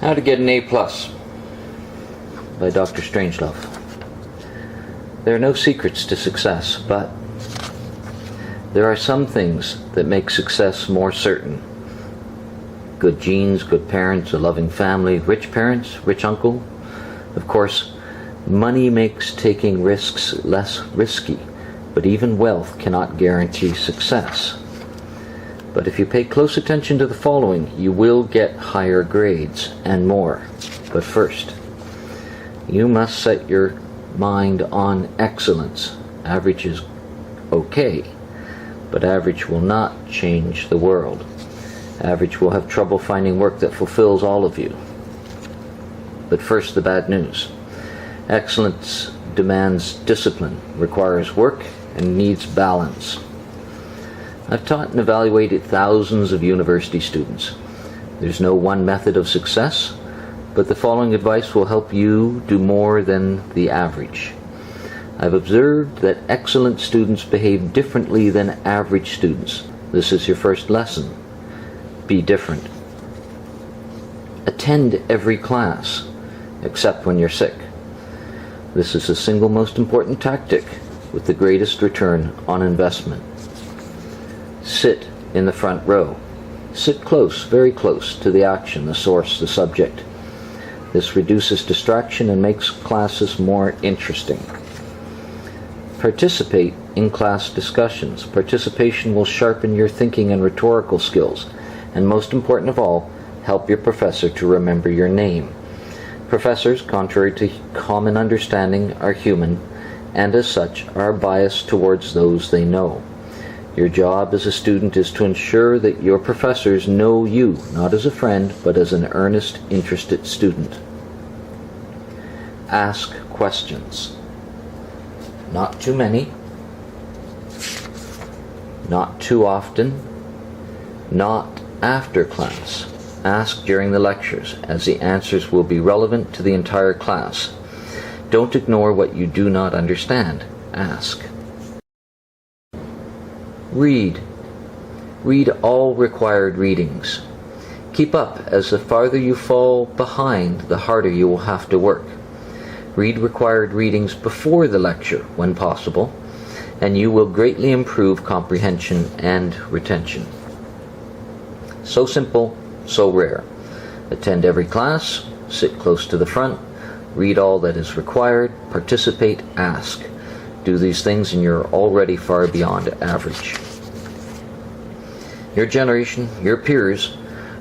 How to Get an A+ by Dr. Strangelove. There are no secrets to success, but there are some things that make success more certain. Good genes, good parents, a loving family, rich parents, rich uncle. Of course, money makes taking risks less risky, but even wealth cannot guarantee success. But if you pay close attention to the following, you will get higher grades and more. But first, you must set your mind on excellence. Average is okay, but average will not change the world. Average will have trouble finding work that fulfills all of you. But first, the bad news. Excellence demands discipline, requires work, and needs balance. I've taught and evaluated thousands of university students. There's no one method of success, but the following advice will help you do more than the average. I've observed that excellent students behave differently than average students. This is your first lesson. Be different. Attend every class, except when you're sick. This is the single most important tactic with the greatest return on investment. Sit in the front row. Sit close, very close to the action, the source, the subject. This reduces distraction and makes classes more interesting. Participate in class discussions. Participation will sharpen your thinking and rhetorical skills, and most important of all, help your professor to remember your name. Professors, contrary to common understanding, are human, and as such are biased towards those they know. Your job as a student is to ensure that your professors know you, not as a friend, but as an earnest, interested student. Ask questions. Not too many, not too often, not after class. Ask during the lectures, as the answers will be relevant to the entire class. Don't ignore what you do not understand. Ask. Read. Read all required readings. Keep up, as the farther you fall behind, the harder you will have to work. Read required readings before the lecture, when possible, and you will greatly improve comprehension and retention. So simple, so rare. Attend every class, sit close to the front, read all that is required, participate, ask. Do these things and you're already far beyond average. Your generation, your peers,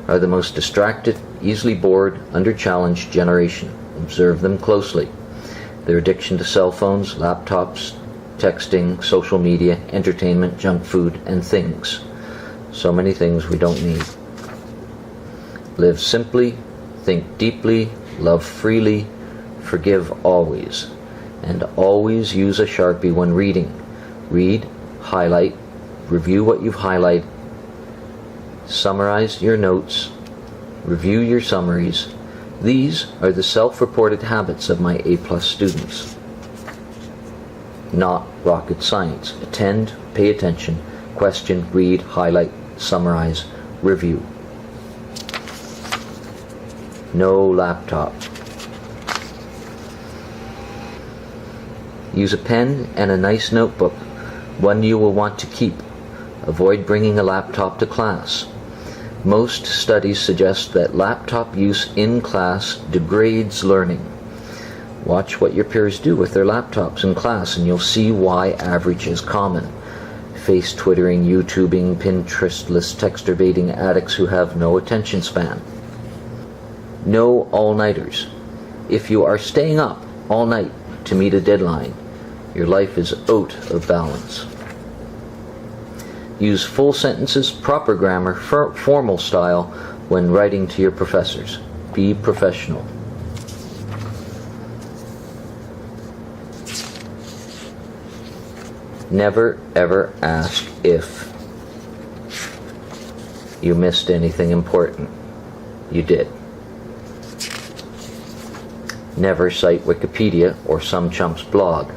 are the most distracted, easily bored, under-challenged generation. Observe them closely. Their addiction to cell phones, laptops, texting, social media, entertainment, junk food, and things. So many things we don't need. Live simply, think deeply, love freely, forgive always. And always use a Sharpie when reading. Read, highlight, review what you've highlighted, summarize your notes, review your summaries. These are the self-reported habits of my A+ students. Not rocket science. Attend, pay attention, question, read, highlight, summarize, review. No laptop. Use a pen and a nice notebook, one you will want to keep. Avoid bringing a laptop to class. Most studies suggest that laptop use in class degrades learning. Watch what your peers do with their laptops in class and you'll see why average is common. Face twittering, YouTubing, Pinterestless, text-evading addicts who have no attention span. No all-nighters. If you are staying up all night to meet a deadline, your life is out of balance. Use full sentences, proper grammar, formal style when writing to your professors. Be professional. Never ever ask if you missed anything important. You did. Never cite Wikipedia or some chump's blog.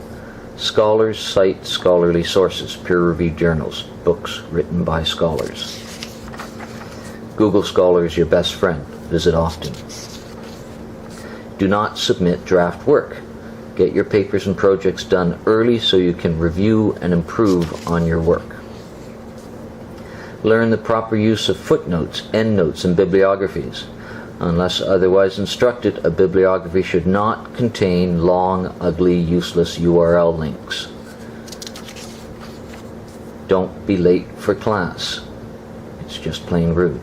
Scholars cite scholarly sources, peer-reviewed journals, books written by scholars. Google Scholar is your best friend. Visit often. Do not submit draft work. Get your papers and projects done early so you can review and improve on your work. Learn the proper use of footnotes, endnotes, and bibliographies. Unless otherwise instructed, a bibliography should not contain long, ugly, useless URL links. Don't be late for class. It's just plain rude.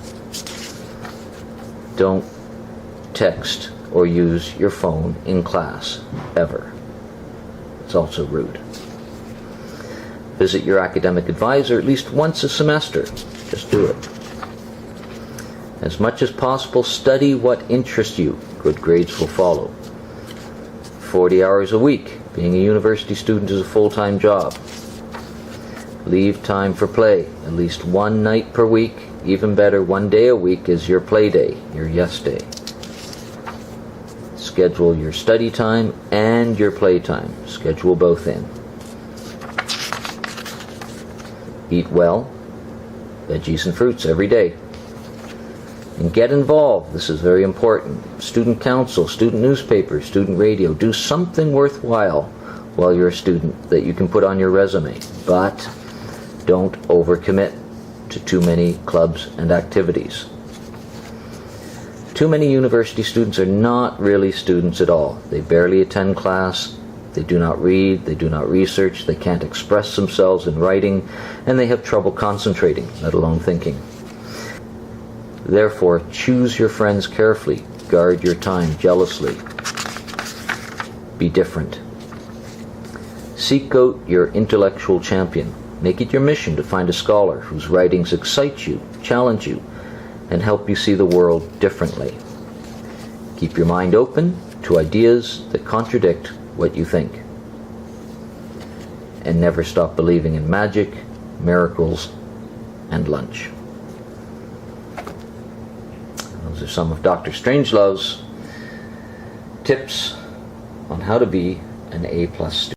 Don't text or use your phone in class, ever. It's also rude. Visit your academic advisor at least once a semester. Just do it. As much as possible, study what interests you. Good grades will follow. 40 hours a week. Being a university student is a full-time job. Leave time for play. At least one night per week. Even better, one day a week is your play day, your yes day. Schedule your study time and your play time. Schedule both in. Eat well. Veggies and fruits every day. And get involved. This is very important. Student council, student newspaper, student radio. Do something worthwhile while you're a student that you can put on your resume. But don't overcommit to too many clubs and activities. Too many university students are not really students at all. They barely attend class. They do not read, they do not research, they can't express themselves in writing, and they have trouble concentrating, let alone thinking. Therefore, choose your friends carefully. Guard your time jealously. Be different. Seek out your intellectual champion. Make it your mission to find a scholar whose writings excite you, challenge you, and help you see the world differently. Keep your mind open to ideas that contradict what you think. And never stop believing in magic, miracles, and lunch. Those are some of Dr. Strangelove's tips on how to be an A+ student.